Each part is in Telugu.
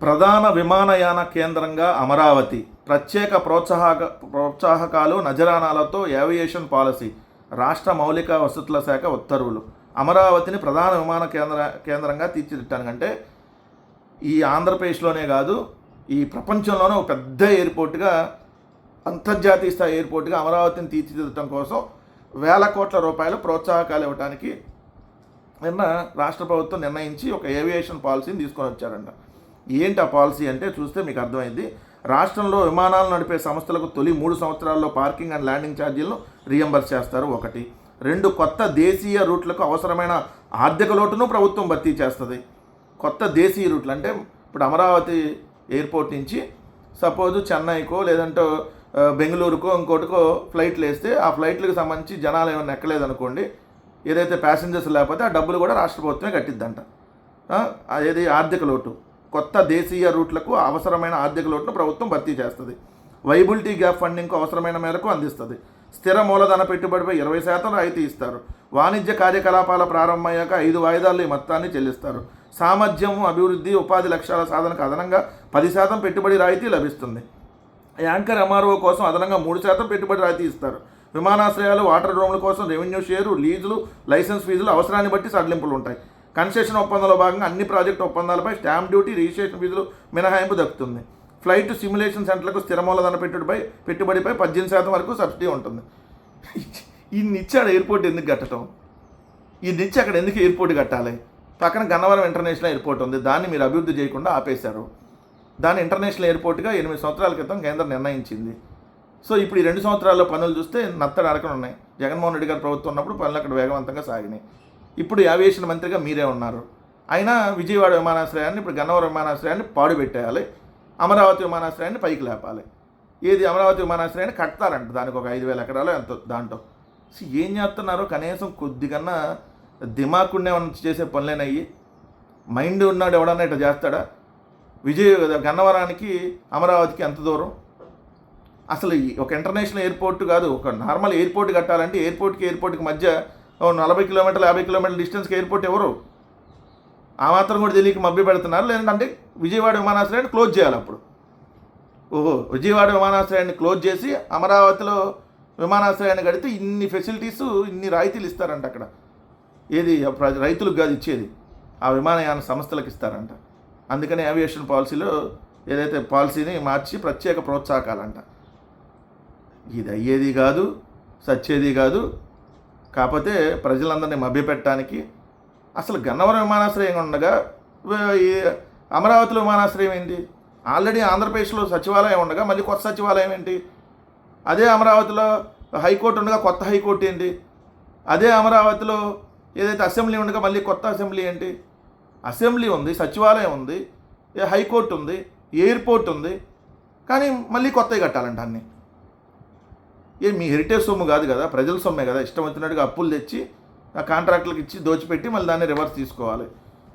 ప్రధాన విమానయాన కేంద్రంగా అమరావతి, ప్రత్యేక ప్రోత్సాహకాలు నజరానాలతో ఏవియేషన్ పాలసీ, రాష్ట్ర మౌలిక వసతుల శాఖ ఉత్తర్వులు. అమరావతిని ప్రధాన విమాన కేంద్రంగా తీర్చిదిట్టడానికంటే ఈ ఆంధ్రప్రదేశ్లోనే కాదు, ఈ ప్రపంచంలోనే ఒక పెద్ద ఎయిర్పోర్ట్గా, అంతర్జాతీయ స్థాయి ఎయిర్పోర్ట్గా అమరావతిని తీర్చిదిద్దడం కోసం వేల కోట్ల రూపాయలు ప్రోత్సాహకాలు ఇవ్వడానికి రాష్ట్ర ప్రభుత్వం నిర్ణయించి ఒక ఏవియేషన్ పాలసీని తీసుకొని వచ్చారంట. ఏంటి ఆ పాలసీ అంటే చూస్తే మీకు అర్థమైంది. రాష్ట్రంలో విమానాలు నడిపే సంస్థలకు తొలి 3 సంవత్సరాల్లో పార్కింగ్ అండ్ ల్యాండింగ్ ఛార్జీలను రీఎంబర్స్ చేస్తారు. 1. 2 కొత్త దేశీయ రూట్లకు అవసరమైన ఆర్థిక లోటును ప్రభుత్వం భర్తీ చేస్తుంది. కొత్త దేశీయ రూట్లు అంటే ఇప్పుడు అమరావతి ఎయిర్పోర్ట్ నుంచి సపోజు చెన్నైకో లేదంటే బెంగళూరుకో ఇంకోటికో ఫ్లైట్లు వేస్తే ఆ ఫ్లైట్లకు సంబంధించి జనాలు ఏమైనా ఎక్కలేదనుకోండి, ఏదైతే ప్యాసింజర్స్ లేకపోతే ఆ డబ్బులు కూడా రాష్ట్ర ప్రభుత్వమే కట్టిద్దంట. ఏది ఆర్థిక లోటు, కొత్త దేశీయ రూట్లకు అవసరమైన ఆర్థిక లోటును ప్రభుత్వం భర్తీ చేస్తుంది. వైబిలిటీ గ్యాప్ ఫండింగ్కు అవసరమైన మేరకు అందిస్తుంది. స్థిర మూలధన పెట్టుబడిపై 20% రాయితీ ఇస్తారు. వాణిజ్య కార్యకలాపాల ప్రారంభమయ్యాక 5 వాయిదాల్లో ఈ మొత్తాన్ని చెల్లిస్తారు. సామర్థ్యం, అభివృద్ధి, ఉపాధి లక్ష్యాల సాధనకు అదనంగా 10% పెట్టుబడి రాయితీ లభిస్తుంది. యాంకర్ ఎంఆర్ఓ కోసం అదనంగా 3% పెట్టుబడి రాయితీ ఇస్తారు. విమానాశ్రయాలు, వాటర్ రూమ్ల కోసం రెవెన్యూ షేరు, లీజులు, లైసెన్స్ ఫీజులు అవసరాన్ని బట్టి సడలింపులు ఉంటాయి. కన్సెషన్ ఒప్పందంలో భాగంగా అన్ని ప్రాజెక్టు ఒప్పందాలపై స్టాంప్ డ్యూటీ, రిజిస్ట్రేషన్ ఫీజులు మినహాయింపు దక్కుతుంది. ఫ్లైట్ సిమ్యులేషన్ సెంటర్లకు స్థిర మూలధన పెట్టుబడిపై 18% వరకు సబ్సిడీ ఉంటుంది. ఈ ఇచ్చాడు ఎయిర్పోర్ట్ ఎందుకు కట్టడం? ఈ నుంచి అక్కడ ఎందుకు ఎయిర్పోర్ట్ కట్టాలి? పక్కన గన్నవరం ఇంటర్నేషనల్ ఎయిర్పోర్ట్ ఉంది, దాన్ని మీరు అభివృద్ధి చేయకుండా ఆపేశారు. దాన్ని ఇంటర్నేషనల్ ఎయిర్పోర్ట్గా 8 సంవత్సరాల క్రితం కేంద్రం నిర్ణయించింది. సో ఇప్పుడు ఈ 2 సంవత్సరాల్లో పనులు చూస్తే నత్తడి అరకన ఉన్నాయి. జగన్మోహన్ రెడ్డి గారు ప్రభుత్వం ఉన్నప్పుడు పనులు అక్కడ వేగవంతంగా సాగినాయి. ఇప్పుడు ఏవియేషన్ మంత్రిగా మీరే ఉన్నారు. అయినా విజయవాడ విమానాశ్రయాన్ని, ఇప్పుడు గన్నవరం విమానాశ్రయాన్ని పాడుపెట్టేయాలి, అమరావతి విమానాశ్రయాన్ని పైకి లేపాలి. ఏది అమరావతి విమానాశ్రయాన్ని కడతారంట, దానికి ఒక 5,000 ఎకరాలు ఎంతో. దాంట్లో ఏం చేస్తున్నారో కనీసం కొద్దిగన్నా దిమాకుండే చేసే పనులేనయ్యి. మైండ్ ఉన్నాడు ఎవడన్నా ఇట్లా చేస్తాడా? గన్నవరానికి అమరావతికి ఎంత దూరం? అసలు ఒక ఇంటర్నేషనల్ ఎయిర్పోర్ట్ కాదు, ఒక నార్మల్ ఎయిర్పోర్ట్ కట్టాలంటే ఎయిర్పోర్ట్కి మధ్య 40 కిలోమీటర్లు 50 కిలోమీటర్ల డిస్టెన్స్కి ఎయిర్పోర్ట్ ఎవరు? ఆ మాత్రం కూడా తెలియక మభ్య పెడుతున్నారు. లేదంటే విజయవాడ విమానాశ్రయాన్ని క్లోజ్ చేయాలి. అప్పుడు విజయవాడ విమానాశ్రయాన్ని క్లోజ్ చేసి అమరావతిలో విమానాశ్రయాన్ని కడితే ఇన్ని ఫెసిలిటీస్, ఇన్ని రాయితీలు ఇస్తారంట. అక్కడ ఏది రైతులకు కాదు ఇచ్చేది, ఆ విమానయాన సంస్థలకు ఇస్తారంట. అందుకని ఏవియేషన్ పాలసీలో ఏదైతే పాలసీని మార్చి ప్రత్యేక ప్రోత్సాహకాలంట. ఇది అయ్యేది కాదు, సచ్చేది కాదు. కాకపోతే ప్రజలందరినీ మభ్యపెట్టడానికి. అసలు గన్నవరం విమానాశ్రయం ఉండగా అమరావతిలో విమానాశ్రయం ఏంటి? ఆల్రెడీ ఆంధ్రప్రదేశ్లో సచివాలయం ఉండగా మళ్ళీ కొత్త సచివాలయం ఏంటి? అదే అమరావతిలో హైకోర్టు ఉండగా కొత్త హైకోర్టు ఏంటి? అదే అమరావతిలో ఏదైతే అసెంబ్లీ ఉండగా మళ్ళీ కొత్త అసెంబ్లీ ఏంటి? అసెంబ్లీ ఉంది, సచివాలయం ఉంది, హైకోర్టు ఉంది, ఎయిర్పోర్ట్ ఉంది, కానీ మళ్ళీ కొత్తవి కట్టాలంట అన్నీ. మీ హెరిటేజ్ సొమ్ము కాదు కదా, ప్రజల సొమ్మే కదా. ఇష్టం వచ్చినట్టుగా అప్పులు తెచ్చి ఆ కాంట్రాక్టులకు ఇచ్చి దోచిపెట్టి మళ్ళీ దాన్ని రివర్స్ తీసుకోవాలి.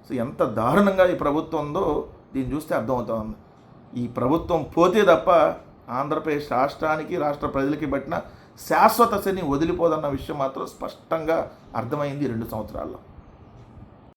సో ఎంత దారుణంగా ఈ ప్రభుత్వం ఉందో దీన్ని చూస్తే అర్థమవుతుంది. ఈ ప్రభుత్వం పోతే తప్ప ఆంధ్రప్రదేశ్ రాష్ట్రానికి, రాష్ట్ర ప్రజలకి పట్టిన శాశ్వత శని వదిలిపోదన్న విషయం మాత్రం స్పష్టంగా అర్థమైంది 2 సంవత్సరాల్లో.